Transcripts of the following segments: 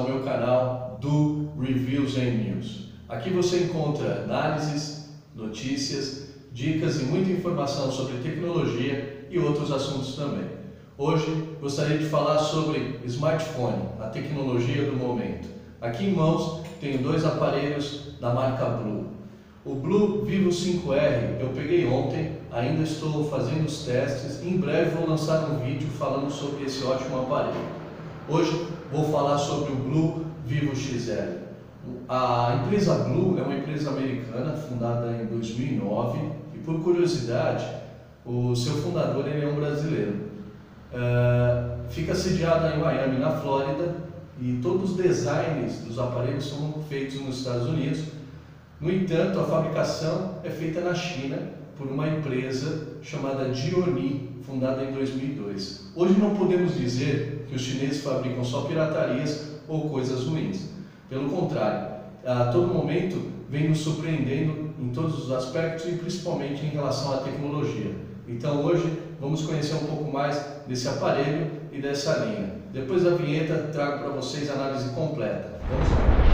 ao meu canal do Reviews and News. Aqui você encontra análises, notícias, dicas e muita informação sobre tecnologia e outros assuntos também. Hoje gostaria de falar sobre smartphone, a tecnologia do momento. Aqui em mãos tenho dois aparelhos da marca Blue. O Blue Vivo 5R eu peguei ontem, ainda estou fazendo os testes, em breve vou lançar um vídeo falando sobre esse ótimo aparelho. Hoje vou falar sobre o Blue Vivo XL. A empresa Blue é uma empresa americana fundada em 2009 e, por curiosidade, o seu fundador ele é um brasileiro. Fica sediada em Miami, na Flórida, e todos os designs dos aparelhos são feitos nos Estados Unidos. No entanto, a fabricação é feita na China por uma empresa chamada Gionee, fundada em 2002. Hoje não podemos dizer que os chineses fabricam só piratarias ou coisas ruins. Pelo contrário, a todo momento vem nos surpreendendo em todos os aspectos e principalmente em relação à tecnologia. Então hoje vamos conhecer um pouco mais desse aparelho e dessa linha. Depois da vinheta trago para vocês a análise completa. Vamos lá.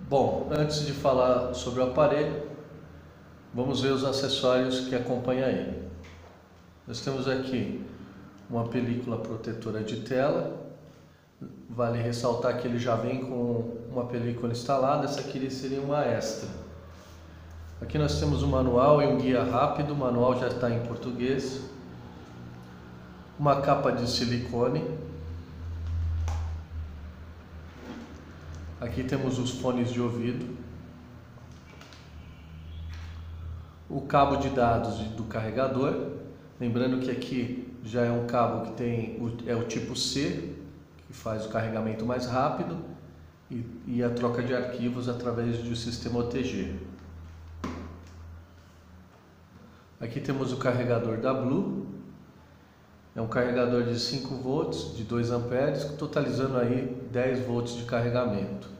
Bom, antes de falar sobre o aparelho, vamos ver os acessórios que acompanham ele. Nós temos aqui uma película protetora de tela. Vale ressaltar que ele já vem com uma película instalada, essa aqui seria uma extra. Aqui nós temos um manual e um guia rápido, o manual já está em português. Uma capa de silicone. Aqui temos os fones de ouvido, o cabo de dados do carregador, lembrando que aqui já é um cabo que tem o tipo C, que faz o carregamento mais rápido, e a troca de arquivos através do sistema OTG. Aqui temos o carregador da Blue, é um carregador de 5 volts, de 2 amperes, totalizando aí 10 volts de carregamento.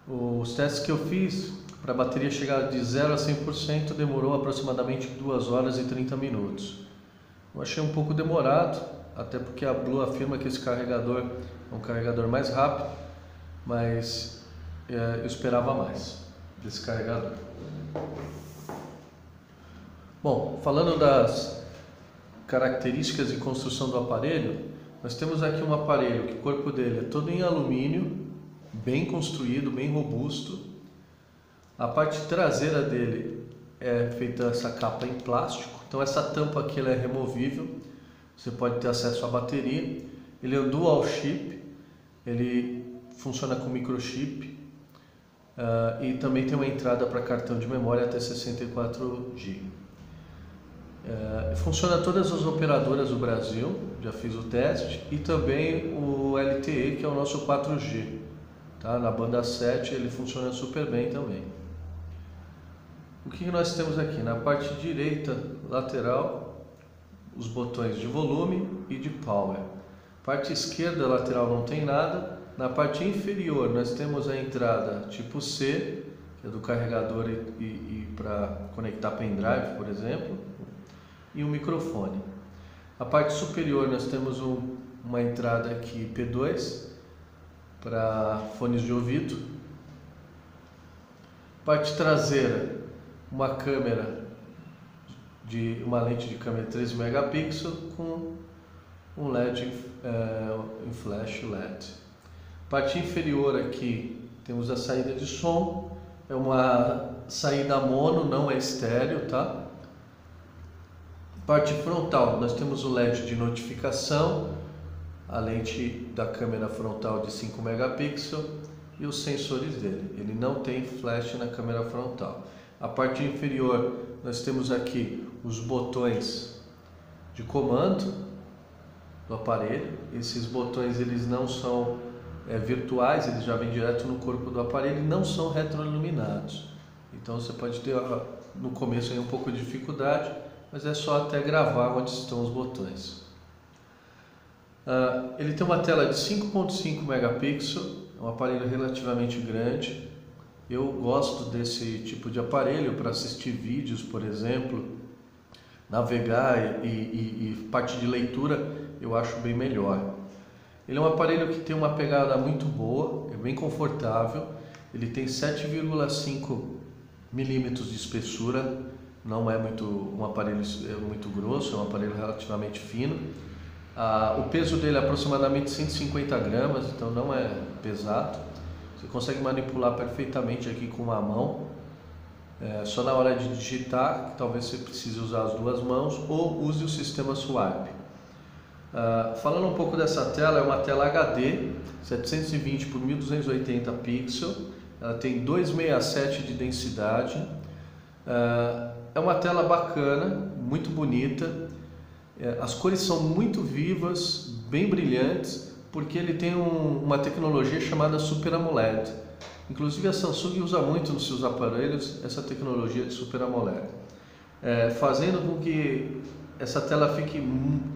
Os testes que eu fiz, para a bateria chegar de 0 a 100%, demorou aproximadamente 2 horas e 30 minutos. Eu achei um pouco demorado, até porque a Blue afirma que esse carregador é um carregador mais rápido, mas eu esperava mais desse carregador. Bom, falando das características e construção do aparelho, nós temos aqui um aparelho que o corpo dele é todo em alumínio, bem construído, bem robusto. A parte traseira dele é feita essa capa em plástico, então essa tampa aqui ela é removível, você pode ter acesso à bateria. Ele é um dual chip, ele funciona com microchip e também tem uma entrada para cartão de memória até 64 GB. Funciona todas as operadoras do Brasil, já fiz o teste, e também o LTE, que é o nosso 4G, tá? Na banda 7 ele funciona super bem também. O que nós temos aqui? Na parte direita lateral, os botões de volume e de power. Parte esquerda lateral não tem nada. Na parte inferior nós temos a entrada tipo C, que é do carregador e para conectar pendrive, por exemplo, e um microfone. A parte superior nós temos uma entrada aqui P2 para fones de ouvido. Parte traseira, uma câmera uma lente de câmera 13 megapixels com um LED em flash LED. Parte inferior aqui temos a saída de som, é uma saída mono, não é estéreo, tá? Parte frontal, nós temos o LED de notificação, a lente da câmera frontal de 5 megapixels e os sensores dele. Ele não tem flash na câmera frontal. A parte inferior, nós temos aqui os botões de comando do aparelho. Esses botões eles não são virtuais, eles já vêm direto no corpo do aparelho e não são retroiluminados. Então você pode ter no começo aí um pouco de dificuldade, mas é só até gravar onde estão os botões. Ele tem uma tela de 5.5 megapixels, é um aparelho relativamente grande. Eu gosto desse tipo de aparelho para assistir vídeos, por exemplo, navegar e parte de leitura eu acho bem melhor. Ele é um aparelho que tem uma pegada muito boa, é bem confortável, ele tem 7,5 milímetros de espessura, não é um aparelho muito grosso, é um aparelho relativamente fino. O peso dele é aproximadamente 150 gramas, então não é pesado. Você consegue manipular perfeitamente aqui com uma mão. Só na hora de digitar, que talvez você precise usar as duas mãos ou use o sistema Swipe. Falando um pouco dessa tela, é uma tela HD 720 por 1280 pixels, ela tem 267 de densidade, é uma tela bacana, muito bonita, as cores são muito vivas, bem brilhantes, porque ele tem uma tecnologia chamada Super AMOLED. Inclusive a Samsung usa muito nos seus aparelhos essa tecnologia de Super AMOLED, fazendo com que essa tela fique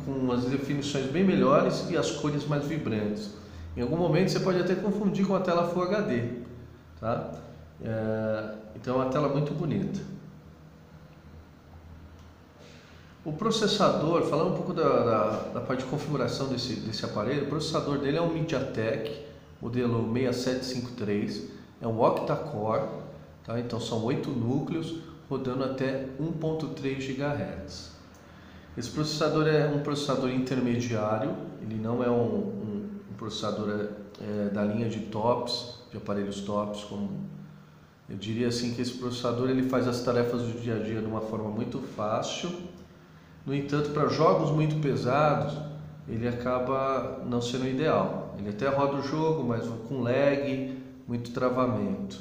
com as definições bem melhores e as cores mais vibrantes. Em algum momento você pode até confundir com a tela Full HD, tá? Então é uma tela muito bonita. O processador, falando um pouco da parte de configuração desse aparelho, o processador dele é um MediaTek, modelo 6753, é um octa-core, tá? Então são 8 núcleos, rodando até 1.3 GHz. Esse processador é um processador intermediário, ele não é um processador da linha de tops, de aparelhos tops, como eu diria assim que esse processador ele faz as tarefas do dia a dia de uma forma muito fácil. No entanto, para jogos muito pesados, ele acaba não sendo ideal. Ele até roda o jogo, mas com lag, muito travamento.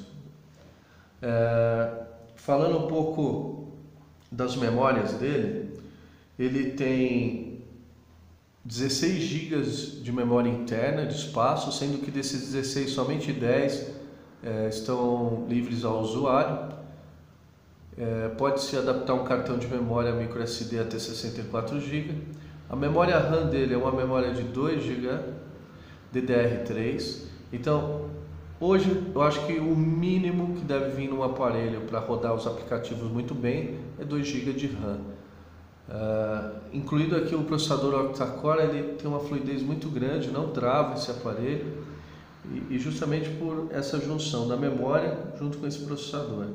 Falando um pouco das memórias dele, ele tem 16 GB de memória interna de espaço, sendo que desses 16 somente 10 estão livres ao usuário. Pode-se adaptar um cartão de memória microSD até 64 GB. A memória RAM dele é uma memória de 2 GB DDR3. Então, hoje eu acho que o mínimo que deve vir num aparelho para rodar os aplicativos muito bem é 2 GB de RAM. Incluído aqui o processador octa-core, ele tem uma fluidez muito grande, não trava esse aparelho, e justamente por essa junção da memória junto com esse processador.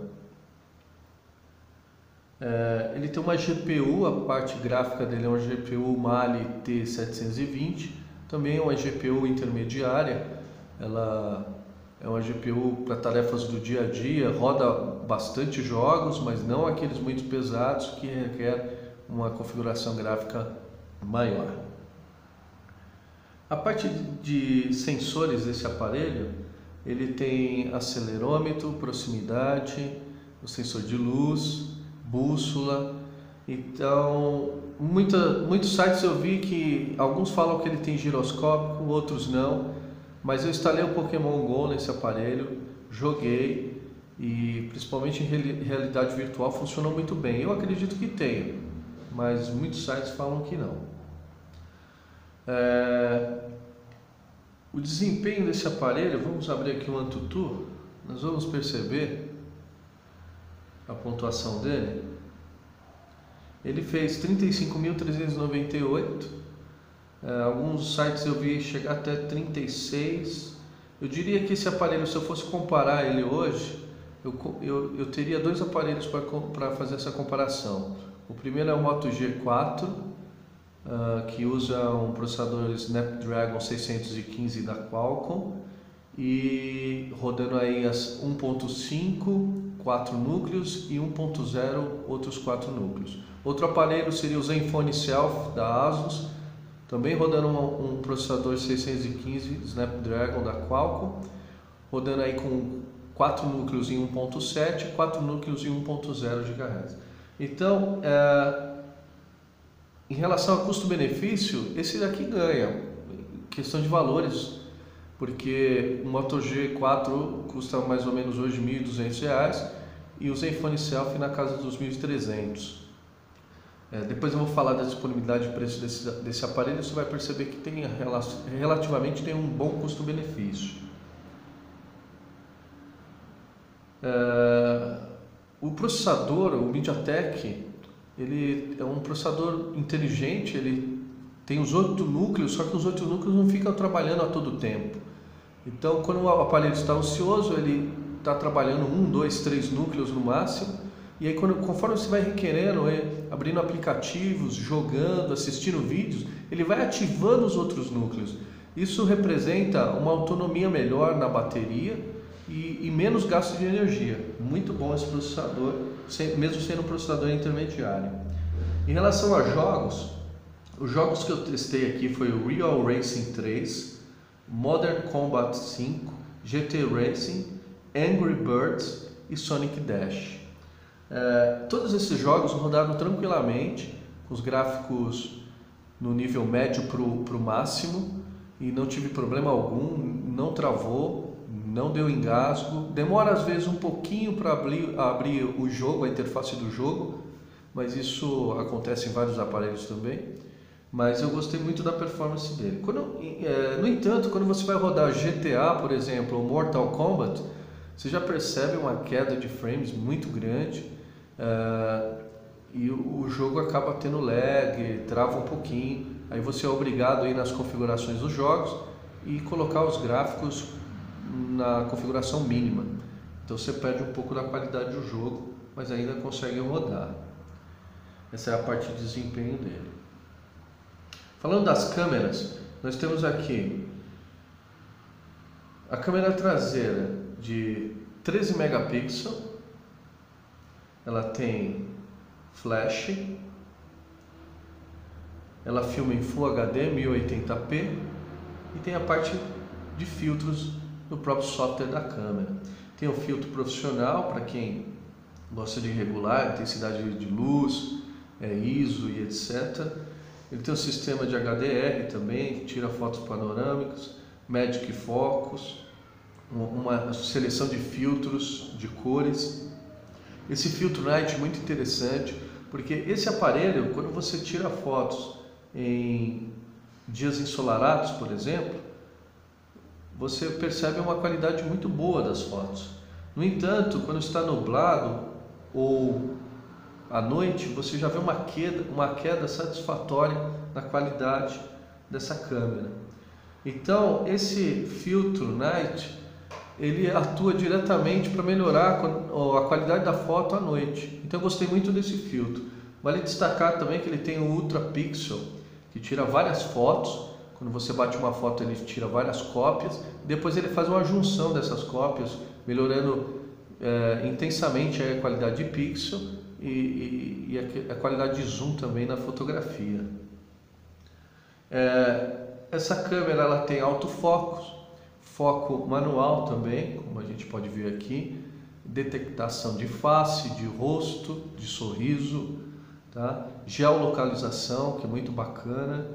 Ele tem uma GPU, a parte gráfica dele é uma GPU Mali T720, também é uma GPU intermediária, ela é uma GPU para tarefas do dia a dia, roda bastante jogos, mas não aqueles muito pesados que requer uma configuração gráfica maior. A parte de sensores desse aparelho, ele tem acelerômetro, proximidade, o sensor de luz, bússola. Então, muitos sites eu vi que alguns falam que ele tem giroscópio, outros não, mas eu instalei o Pokémon GO nesse aparelho, joguei e principalmente em realidade virtual funcionou muito bem. Eu acredito que tenha, mas muitos sites falam que não. O desempenho desse aparelho, vamos abrir aqui o AnTuTu, nós vamos perceber a pontuação dele. Ele fez 35.398, alguns sites eu vi chegar até 36. Eu diria que esse aparelho, se eu fosse comparar ele hoje, eu teria dois aparelhos para fazer essa comparação. O primeiro é o Moto G4, que usa um processador Snapdragon 615 da Qualcomm e rodando aí as 1.5, 4 núcleos e 1.0, outros 4 núcleos. Outro aparelho seria o Zenfone Self da Asus, também rodando um processador 615 Snapdragon da Qualcomm, rodando aí com 4 núcleos em 1.7, 4 núcleos em 1.0 GHz. Então, em relação a custo-benefício, esse daqui ganha, questão de valores, porque o Moto G4 custa mais ou menos hoje R$ 1.200 e o Zenfone Self na casa dos R$ 1.300. Depois eu vou falar da disponibilidade de preço desse aparelho, você vai perceber que relativamente tem um bom custo-benefício. O processador, o MediaTek, ele é um processador inteligente, ele tem os 8 núcleos, só que os 8 núcleos não ficam trabalhando a todo tempo. Então, quando o aparelho está ocioso, ele está trabalhando 1, 2, 3 núcleos no máximo, e aí conforme você vai requerendo, abrindo aplicativos, jogando, assistindo vídeos, ele vai ativando os outros núcleos. Isso representa uma autonomia melhor na bateria e menos gasto de energia. Muito bom esse processador, mesmo sendo um processador intermediário. Em relação a jogos, os jogos que eu testei aqui foi o Real Racing 3, Modern Combat 5, GT Racing, Angry Birds e Sonic Dash. Todos esses jogos rodaram tranquilamente, com os gráficos no nível médio para o máximo, e não tive problema algum, não travou, não deu engasgo. Demora às vezes um pouquinho para abrir o jogo, a interface do jogo, mas isso acontece em vários aparelhos também. Mas eu gostei muito da performance dele. No entanto, quando você vai rodar GTA, por exemplo, ou Mortal Kombat, você já percebe uma queda de frames muito grande, e o jogo acaba tendo lag, trava um pouquinho. Aí você é obrigado a ir nas configurações dos jogos e colocar os gráficos na configuração mínima. Então você perde um pouco da qualidade do jogo, mas ainda consegue rodar. Essa é a parte de desempenho dele. Falando das câmeras, nós temos aqui a câmera traseira de 13 megapixels, ela tem flash, ela filma em Full HD 1080p e tem a parte de filtros do próprio software da câmera. Tem o filtro profissional para quem gosta de regular intensidade de luz, ISO e etc. Ele tem um sistema de HDR também, que tira fotos panorâmicas, Magic Focus, uma seleção de filtros, de cores. Esse filtro night é muito interessante, porque esse aparelho, quando você tira fotos em dias ensolarados, por exemplo, você percebe uma qualidade muito boa das fotos. No entanto, quando está nublado ou à noite, você já vê uma queda satisfatória na qualidade dessa câmera. Então, esse filtro night, ele atua diretamente para melhorar a qualidade da foto à noite. Então eu gostei muito desse filtro. Vale destacar também que ele tem o Ultra Pixel, que tira várias fotos. Quando você bate uma foto, ele tira várias cópias. Depois ele faz uma junção dessas cópias, melhorando intensamente a qualidade de pixel e a qualidade de zoom também na fotografia. Essa câmera ela tem autofocus, foco manual também, como a gente pode ver aqui, detectação de face, de rosto, de sorriso, tá? Geolocalização, que é muito bacana.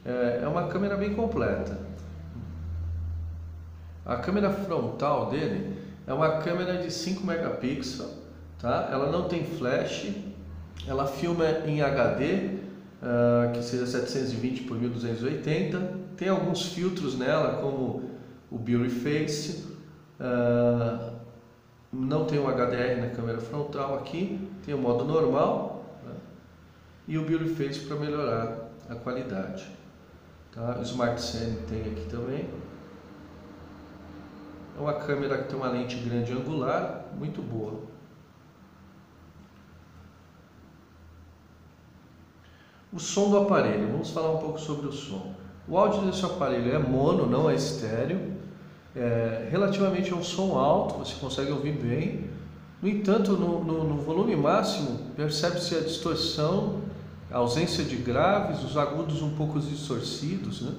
É uma câmera bem completa. A câmera frontal dele é uma câmera de 5 megapixels, tá? Ela não tem flash, ela filma em HD, que seja 720 por 1280. Tem alguns filtros nela, como o Beauty Face, não tem um HDR na câmera frontal aqui, tem o modo normal, né? E o Beauty Face para melhorar a qualidade. Tá? O Smart Scene tem aqui também. É uma câmera que tem uma lente grande angular, muito boa. O som do aparelho, vamos falar um pouco sobre o som. O áudio desse aparelho é mono, não é estéreo. Relativamente é um som alto, você consegue ouvir bem. No entanto, no volume máximo, percebe-se a distorção, a ausência de graves, os agudos um pouco distorcidos, né?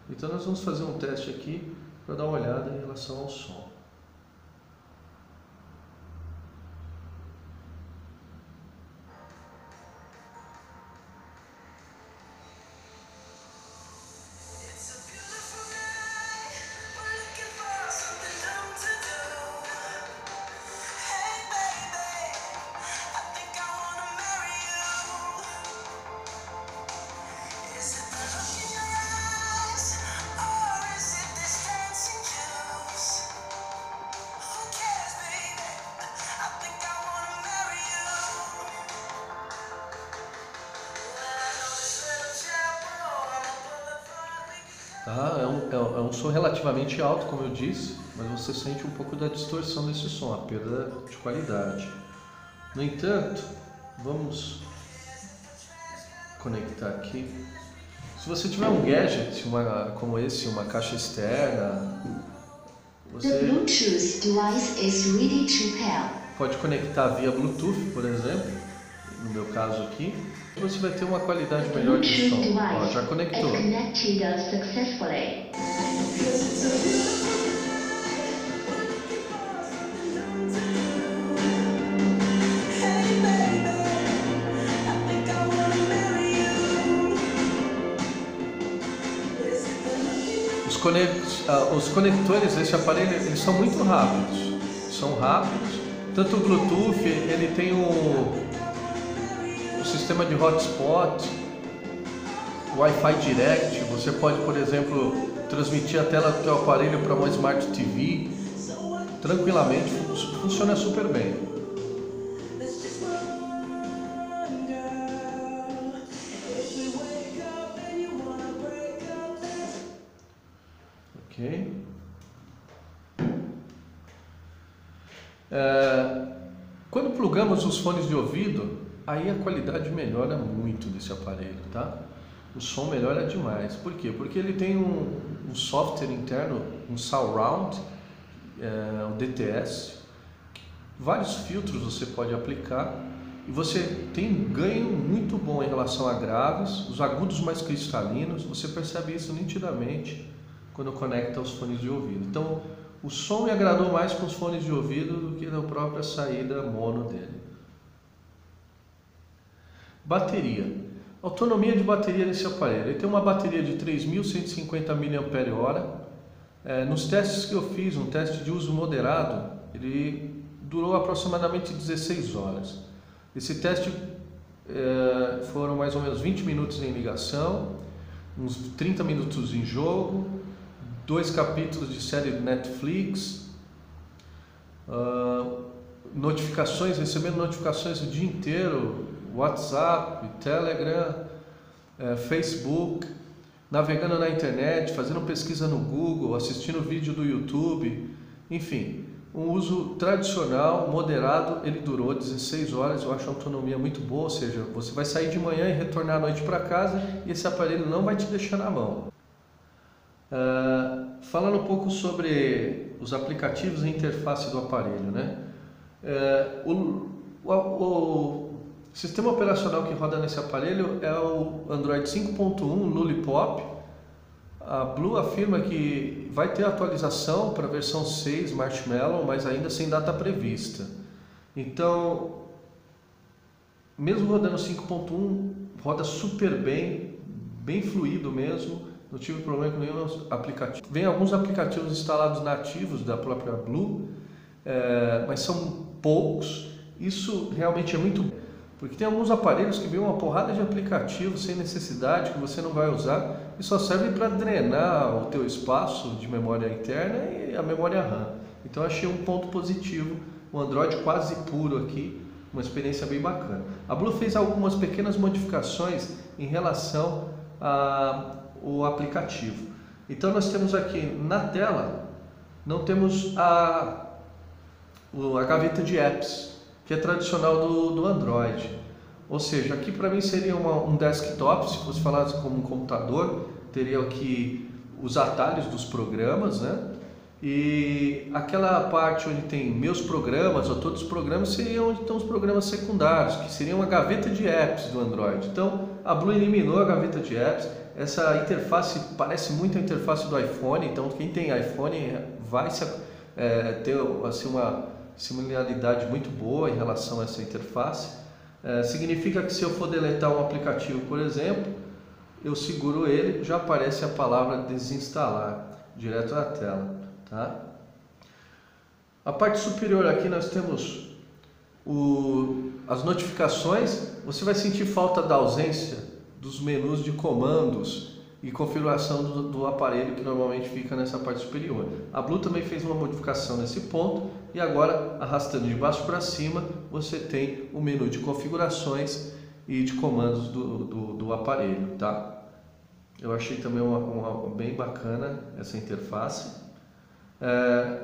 Então nós vamos fazer um teste aqui para dar uma olhada em relação ao som. tá? É um som relativamente alto, como eu disse, mas você sente um pouco da distorção desse som, a perda de qualidade. No entanto, vamos conectar aqui. Se você tiver um gadget como esse, uma caixa externa, The Bluetooth device is ready to pair. Pode conectar via Bluetooth, por exemplo, no meu caso aqui, você vai ter uma qualidade melhor de som. Ó, já conectou. Os conectores desse aparelho, eles são muito rápidos. São rápidos. Tanto o Bluetooth, ele tem o sistema de hotspot, Wi-Fi Direct. Você pode, por exemplo, transmitir a tela do teu aparelho para uma Smart TV tranquilamente. Funciona super bem. Ok. Quando plugamos os fones de ouvido, aí a qualidade melhora muito desse aparelho, tá? O som melhora demais. Por quê? Porque ele tem um software interno, um surround, um DTS, vários filtros você pode aplicar e você tem um ganho muito bom em relação a graves, os agudos mais cristalinos, você percebe isso nitidamente quando conecta os fones de ouvido. Então, o som me agradou mais com os fones de ouvido do que na própria saída mono dele. Bateria. Autonomia de bateria desse aparelho. Ele tem uma bateria de 3.150 mAh. Nos testes que eu fiz, um teste de uso moderado, ele durou aproximadamente 16 horas. Esse teste foram mais ou menos 20 minutos em ligação, uns 30 minutos em jogo, 2 capítulos de série de Netflix, notificações, recebendo notificações o dia inteiro, WhatsApp, Telegram, Facebook, navegando na internet, fazendo pesquisa no Google, assistindo vídeo do YouTube, enfim, um uso tradicional, moderado. Ele durou 16 horas, eu acho a autonomia muito boa, ou seja, você vai sair de manhã e retornar à noite para casa e esse aparelho não vai te deixar na mão. Falando um pouco sobre os aplicativos e interface do aparelho, né? O sistema operacional que roda nesse aparelho é o Android 5.1 Lollipop. A Blue afirma que vai ter atualização para a versão 6 Marshmallow, mas ainda sem data prevista. Então, mesmo rodando 5.1, roda super bem, bem fluido mesmo. Não tive problema com nenhum aplicativo. Vem alguns aplicativos instalados nativos da própria Blue, mas são poucos. Isso realmente é muito bom, porque tem alguns aparelhos que vêm uma porrada de aplicativos sem necessidade, que você não vai usar e só serve para drenar o teu espaço de memória interna e a memória RAM. Então achei um ponto positivo, o Android quase puro aqui, uma experiência bem bacana. A Blue fez algumas pequenas modificações em relação ao aplicativo. Então nós temos aqui na tela, não temos a gaveta de apps, que é tradicional do Android. Ou seja, aqui para mim seria um desktop, se fosse falar como um computador, teria aqui os atalhos dos programas, né? E aquela parte onde tem meus programas, ou todos os programas, seriam onde estão os programas secundários, que seriam a gaveta de apps do Android. Então a Blue eliminou a gaveta de apps. Essa interface parece muito a interface do iPhone, então quem tem iPhone vai ter assim, uma similaridade muito boa em relação a essa interface. Significa que se eu for deletar um aplicativo, por exemplo, eu seguro ele, já aparece a palavra desinstalar direto na tela, tá? A parte superior aqui nós temos as notificações. Você vai sentir falta da ausência dos menus de comandos e configuração do aparelho, que normalmente fica nessa parte superior. A Blue também fez uma modificação nesse ponto e agora, arrastando de baixo para cima, você tem o menu de configurações e de comandos do aparelho, tá? Eu achei também uma bem bacana essa interface.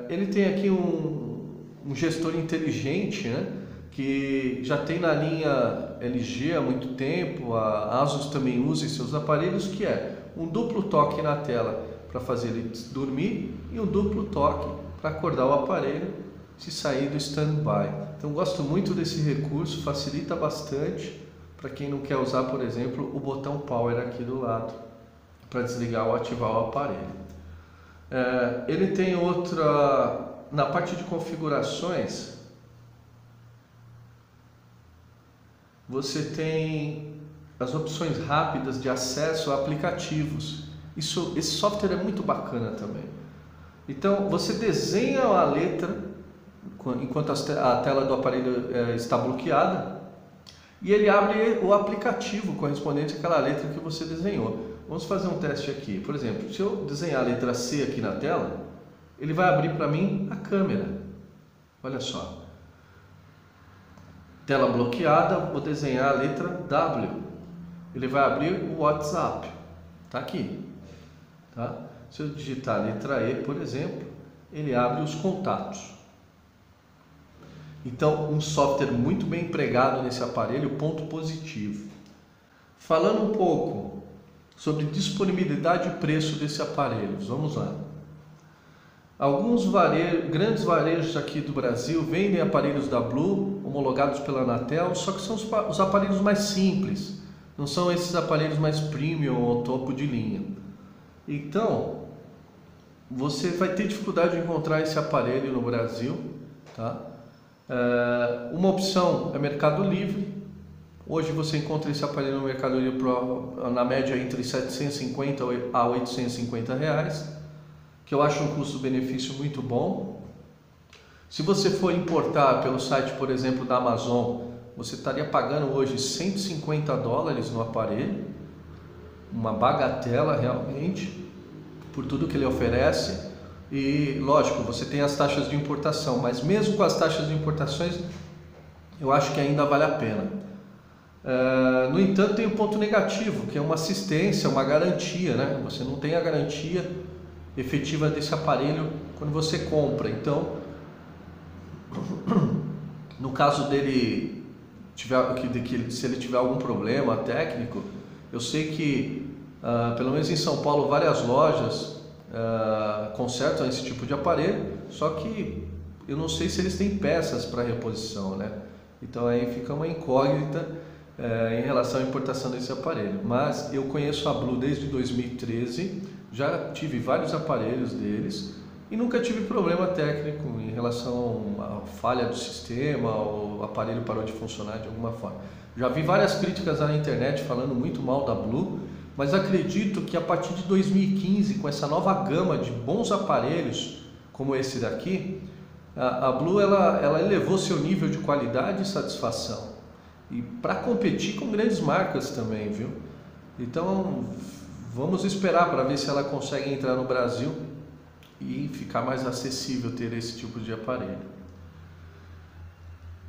Ele tem aqui um gestor inteligente, né, que já tem na linha LG há muito tempo, a Asus também usa em seus aparelhos, que é um duplo toque na tela para fazer ele dormir e um duplo toque para acordar o aparelho se sair do standby. Então gosto muito desse recurso, facilita bastante para quem não quer usar, por exemplo, o botão Power aqui do lado para desligar ou ativar o aparelho. Ele tem outra, na parte de configurações, você tem as opções rápidas de acesso a aplicativos. Esse software é muito bacana também. Então você desenha a letra enquanto a tela do aparelho está bloqueada e ele abre o aplicativo correspondente àquela letra que você desenhou. Vamos fazer um teste aqui. Por exemplo, se eu desenhar a letra C aqui na tela, ele vai abrir para mim a câmera. Olha só. Tela bloqueada, vou desenhar a letra W. Ele vai abrir o WhatsApp. Está aqui. Tá? Se eu digitar a letra E, por exemplo, ele abre os contatos. Então, um software muito bem empregado nesse aparelho, ponto positivo. Falando um pouco sobre disponibilidade e preço desse aparelho, vamos lá. Alguns grandes varejos aqui do Brasil vendem aparelhos da Blue, homologados pela Anatel, só que são os aparelhos mais simples, não são esses aparelhos mais premium ou topo de linha. Então, você vai ter dificuldade de encontrar esse aparelho no Brasil, tá? Uma opção é Mercado Livre. Hoje você encontra esse aparelho no Mercado Livre na média entre R$ 750 a R$ 850 reais, que eu acho um custo-benefício muito bom. Se você for importar pelo site, por exemplo, da Amazon, você estaria pagando hoje $150 no aparelho, uma bagatela realmente, por tudo que ele oferece. E lógico, você tem as taxas de importação, mas mesmo com as taxas de importações, eu acho que ainda vale a pena. No entanto, tem um ponto negativo, que é uma assistência, uma garantia, né? Você não tem a garantia efetiva desse aparelho quando você compra. Então, no caso dele, se ele tiver algum problema técnico, eu sei que, pelo menos em São Paulo, várias lojas consertam esse tipo de aparelho, só que eu não sei se eles têm peças para reposição, né? Então aí fica uma incógnita em relação à importação desse aparelho. Mas eu conheço a Blue desde 2013, já tive vários aparelhos deles e nunca tive problema técnico em relação à falha do sistema ou o aparelho parou de funcionar de alguma forma. Já vi várias críticas na internet falando muito mal da Blue, mas acredito que a partir de 2015, com essa nova gama de bons aparelhos como esse daqui, a Blue ela elevou seu nível de qualidade e satisfação, e para competir com grandes marcas também, viu? Então vamos esperar para ver se ela consegue entrar no Brasil e ficar mais acessível ter esse tipo de aparelho.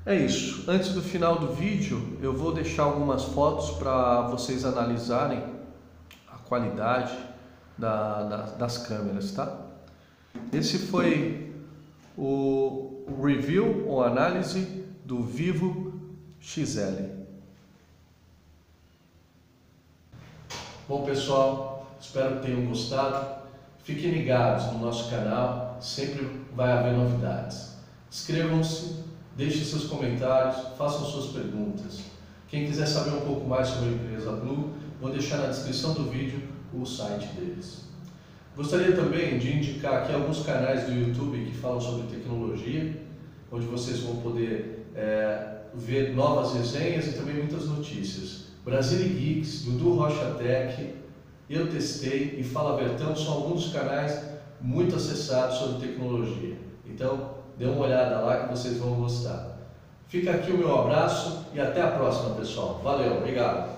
É isso. Antes do final do vídeo, eu vou deixar algumas fotos para vocês analisarem a qualidade das câmeras, tá? Esse foi o review ou análise do Vivo XL. Bom, pessoal, espero que tenham gostado. Fiquem ligados no nosso canal, sempre vai haver novidades. Inscrevam-se, deixem seus comentários, façam suas perguntas. Quem quiser saber um pouco mais sobre a empresa Blue, vou deixar na descrição do vídeo o site deles. Gostaria também de indicar aqui alguns canais do YouTube que falam sobre tecnologia, onde vocês vão poder ver novas resenhas e também muitas notícias. Brasília Geeks, Dudu Rocha Tech, Eu Testei e Fala Bertão são alguns dos canais muito acessados sobre tecnologia. Então, dê uma olhada lá que vocês vão gostar. Fica aqui o meu abraço e até a próxima, pessoal. Valeu, obrigado!